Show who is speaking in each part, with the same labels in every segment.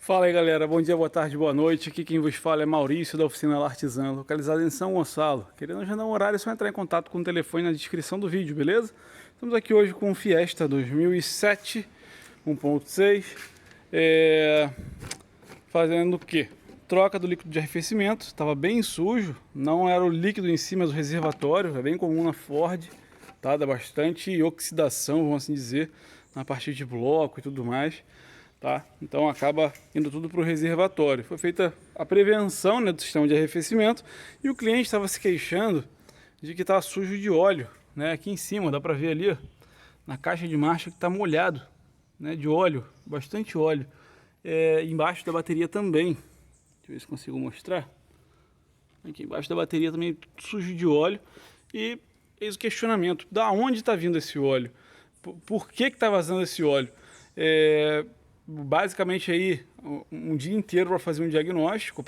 Speaker 1: Fala aí galera, bom dia, boa tarde, boa noite. Aqui quem vos fala é Maurício da Oficina Lartizan, localizada em São Gonçalo. Querendo agendar um horário é só entrar em contato com o telefone na descrição do vídeo, beleza? Estamos aqui hoje com o Fiesta 2007 1.6 fazendo o que? Troca do líquido de arrefecimento, estava bem sujo, não era o líquido em si, mas o reservatório, é bem comum na Ford, tá? Dá bastante oxidação, vamos assim dizer, na parte de bloco e tudo mais. Tá? Então acaba indo tudo para o reservatório. Foi feita a prevenção, né, do sistema de arrefecimento e o cliente estava se queixando de que estava sujo de óleo, né? Aqui em cima dá para ver ali, ó, na caixa de marcha que está molhado, né, de óleo, bastante óleo. Embaixo da bateria também. Deixa eu ver se consigo mostrar. Aqui embaixo da bateria também sujo de óleo. E eis o questionamento: da onde está vindo esse óleo? Por que está vazando esse óleo? Basicamente aí um dia inteiro para fazer um diagnóstico,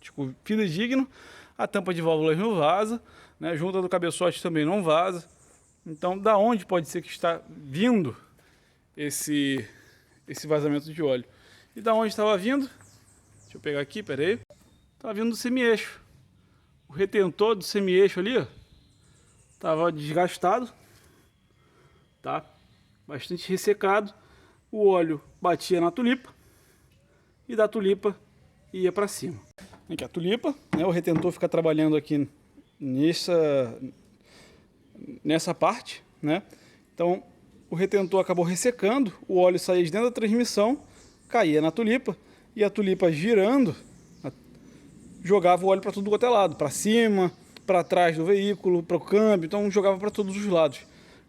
Speaker 1: tipo, fidedigno. A tampa de válvulas não vaza, né? Junta do cabeçote também não vaza. Então, da onde pode ser que está vindo esse vazamento de óleo? E da onde estava vindo? Deixa eu pegar aqui, pera aí. Estava vindo do semi-eixo. O retentor do semi-eixo ali estava desgastado, tá? Bastante ressecado. O óleo batia na tulipa e da tulipa ia para cima. Aqui a tulipa, né, o retentor fica trabalhando aqui nessa parte, né? Então o retentor acabou ressecando, o óleo saía de dentro da transmissão, caía na tulipa e a tulipa girando jogava o óleo para tudo quanto é lado, para cima, para trás do veículo, para o câmbio, então jogava para todos os lados,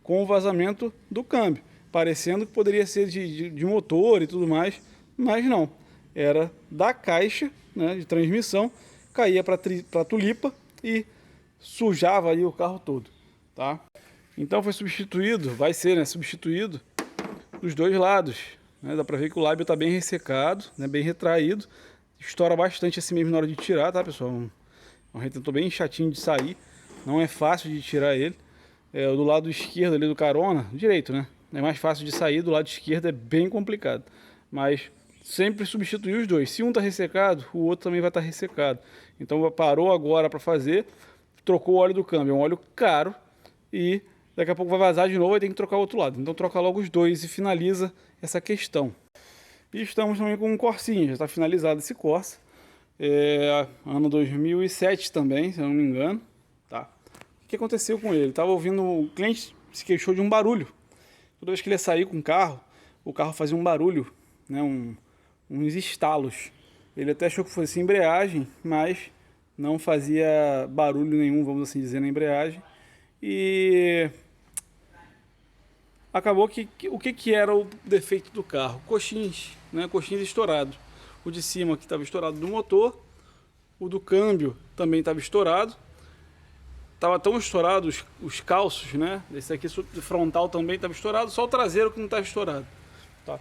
Speaker 1: com o vazamento do câmbio, parecendo que poderia ser de motor e tudo mais, mas não, era da caixa, né, de transmissão, caía para a tulipa e sujava aí o carro todo, tá? Então foi substituído, vai ser, né, substituído dos dois lados, né? Dá para ver que o lábio está bem ressecado, né, bem retraído, estoura bastante assim mesmo na hora de tirar, tá, pessoal? Um retentor bem chatinho de sair, não é fácil de tirar ele. Do lado esquerdo ali do carona, direito, né? É mais fácil de sair, do lado esquerdo é bem complicado. Mas sempre substituir os dois. Se um está ressecado, o outro também vai estar ressecado. Então parou agora para fazer, trocou o óleo do câmbio. É um óleo caro e daqui a pouco vai vazar de novo e tem que trocar o outro lado. Então troca logo os dois e finaliza essa questão. E estamos também com um Corsinha, já está finalizado esse Corsa. Ano 2007 também, se eu não me engano. Tá. O que aconteceu com ele? Estava ouvindo, o cliente se queixou de um barulho. Toda vez que ele ia sair com o carro fazia um barulho, né, uns estalos. Ele até achou que fosse embreagem, mas não fazia barulho nenhum, vamos assim dizer, na embreagem. E acabou que o que era o defeito do carro? Coxins, né, coxins estourados. O de cima que estava estourado do motor, o do câmbio também estava estourado. Tava tão estourado os calços, né? Esse aqui frontal também estava estourado, só o traseiro que não estava estourado, tá?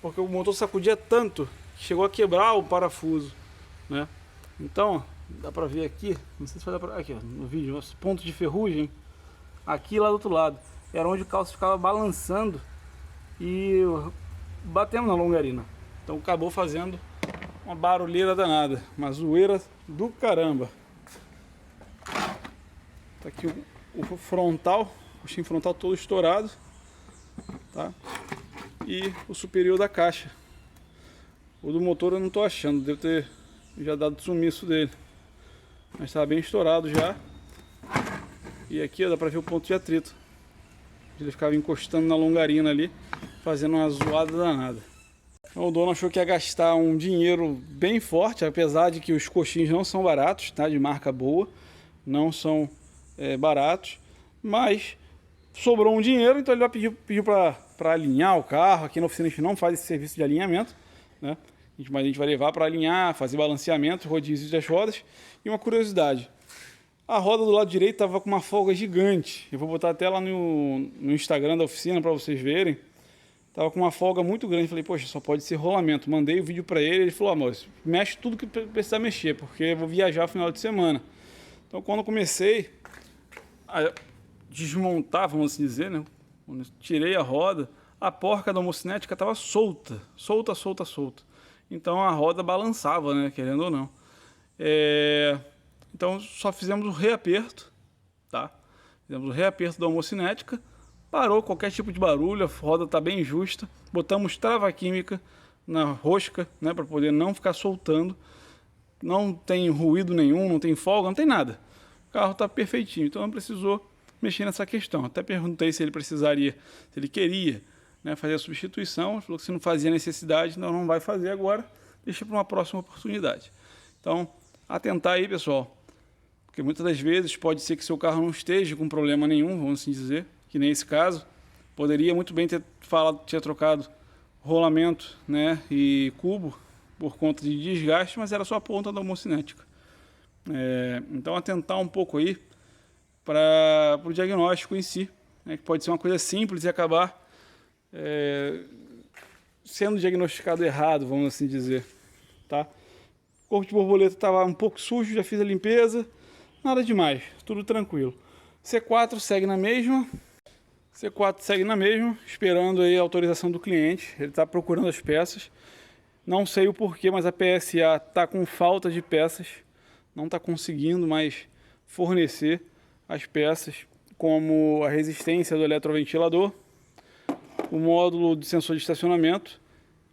Speaker 1: Porque o motor sacudia tanto que chegou a quebrar o parafuso, né? Então, ó, dá para ver aqui, não sei se vai dar para aqui, ó, no vídeo, os pontos de ferrugem aqui lá do outro lado, era onde o calço ficava balançando e batendo na longarina. Então acabou fazendo uma barulheira danada, uma zoeira do caramba. Tá aqui o frontal, o coxinho frontal todo estourado, tá? E o superior da caixa. O do motor eu não tô achando, deve ter já dado sumiço dele. Mas tá bem estourado já. E aqui, ó, dá pra ver o ponto de atrito. Ele ficava encostando na longarina ali, fazendo uma zoada danada. Então, o dono achou que ia gastar um dinheiro bem forte, apesar de que os coxins não são baratos, tá? De marca boa, não são baratos, mas sobrou um dinheiro, então ele vai pediu para alinhar o carro. Aqui na oficina a gente não faz esse serviço de alinhamento, né? Mas a gente vai levar para alinhar, fazer balanceamento, rodízio das rodas. E uma curiosidade, a roda do lado direito estava com uma folga gigante, eu vou botar até lá no Instagram da oficina para vocês verem. Tava com uma folga muito grande, falei, poxa, só pode ser rolamento. Mandei o vídeo para ele, ele falou, amor, mexe tudo que precisar mexer, porque eu vou viajar no final de semana. Então quando eu comecei a desmontar, vamos assim dizer, né? Quando eu tirei a roda, a porca da homocinética estava solta. Então a roda balançava, né, querendo ou não. Então só fizemos o reaperto, tá? Fizemos o reaperto da homocinética, parou qualquer tipo de barulho, a roda está bem justa. Botamos trava química na rosca, né, para poder não ficar soltando. Não tem ruído nenhum, não tem folga, não tem nada. O carro está perfeitinho, então não precisou mexer nessa questão. Até perguntei se ele precisaria, se ele queria, né, fazer a substituição. Ele falou que se não fazia necessidade, então não vai fazer agora, deixa para uma próxima oportunidade. Então, atentar aí, pessoal, porque muitas das vezes pode ser que seu carro não esteja com problema nenhum, vamos assim dizer, que nem esse caso. Poderia muito bem ter trocado rolamento, né, e cubo por conta de desgaste, mas era só a ponta da homocinética. Então atentar um pouco aí para o diagnóstico em si, né, que pode ser uma coisa simples e acabar sendo diagnosticado errado, vamos assim dizer, tá? O corpo de borboleta estava um pouco sujo, já fiz a limpeza, nada demais, tudo tranquilo. C4 segue na mesma, esperando aí a autorização do cliente. Ele está procurando as peças. Não sei o porquê, mas a PSA está com falta de peças. Não está conseguindo mais fornecer as peças, como a resistência do eletroventilador, o módulo de sensor de estacionamento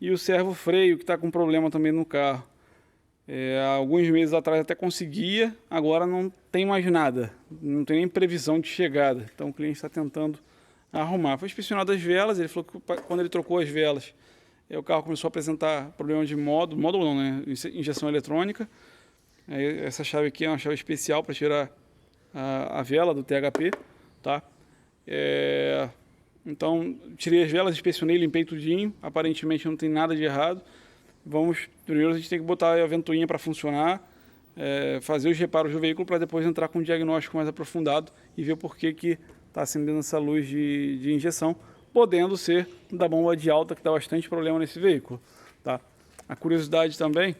Speaker 1: e o servo freio, que está com problema também no carro. Alguns meses atrás até conseguia, agora não tem mais nada. Não tem nem previsão de chegada. Então o cliente está tentando arrumar. Foi inspecionado as velas, ele falou que quando ele trocou as velas, o carro começou a apresentar problema de módulo não, né? Injeção eletrônica. Essa chave aqui é uma chave especial para tirar a vela do THP, tá? Então, tirei as velas, inspecionei, limpei tudinho. Aparentemente não tem nada de errado. Primeiro a gente tem que botar a ventoinha para funcionar, fazer os reparos do veículo para depois entrar com um diagnóstico mais aprofundado e ver por que está acendendo essa luz de injeção, podendo ser da bomba de alta, que dá bastante problema nesse veículo, tá? A curiosidade também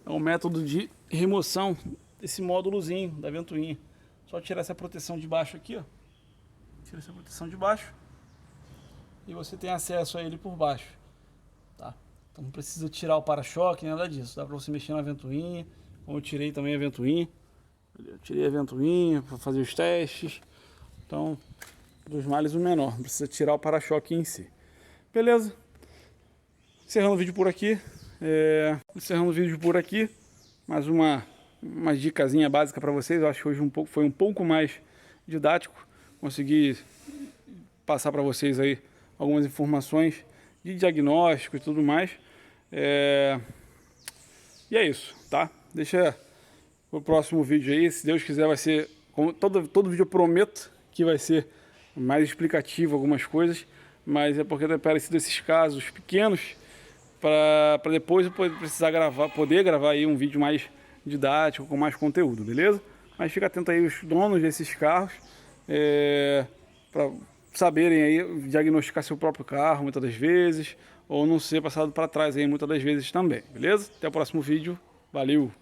Speaker 1: é o método de remoção desse módulozinho da ventoinha. Só tirar essa proteção de baixo aqui, ó. Tira essa proteção de baixo e você tem acesso a ele por baixo, tá? Então não precisa tirar o para-choque, nada disso. Dá para você mexer na ventoinha, como eu tirei também a ventoinha. Eu tirei a ventoinha para fazer os testes. Então, dos males o menor, não precisa tirar o para-choque em si. Beleza? Encerrando o vídeo por aqui. Mais uma dicasinha básica para vocês. Eu acho que hoje foi um pouco mais didático. Consegui passar para vocês aí algumas informações de diagnóstico e tudo mais. E é isso, tá? Deixa o próximo vídeo aí. Se Deus quiser, vai ser, como todo vídeo eu prometo que vai ser mais explicativo algumas coisas, mas é porque tem aparecido esses casos pequenos para depois eu poder gravar aí um vídeo mais didático, com mais conteúdo, beleza? Mas fica atento aí os donos desses carros, para saberem aí diagnosticar seu próprio carro muitas das vezes, ou não ser passado para trás aí muitas das vezes também, beleza? Até o próximo vídeo, valeu!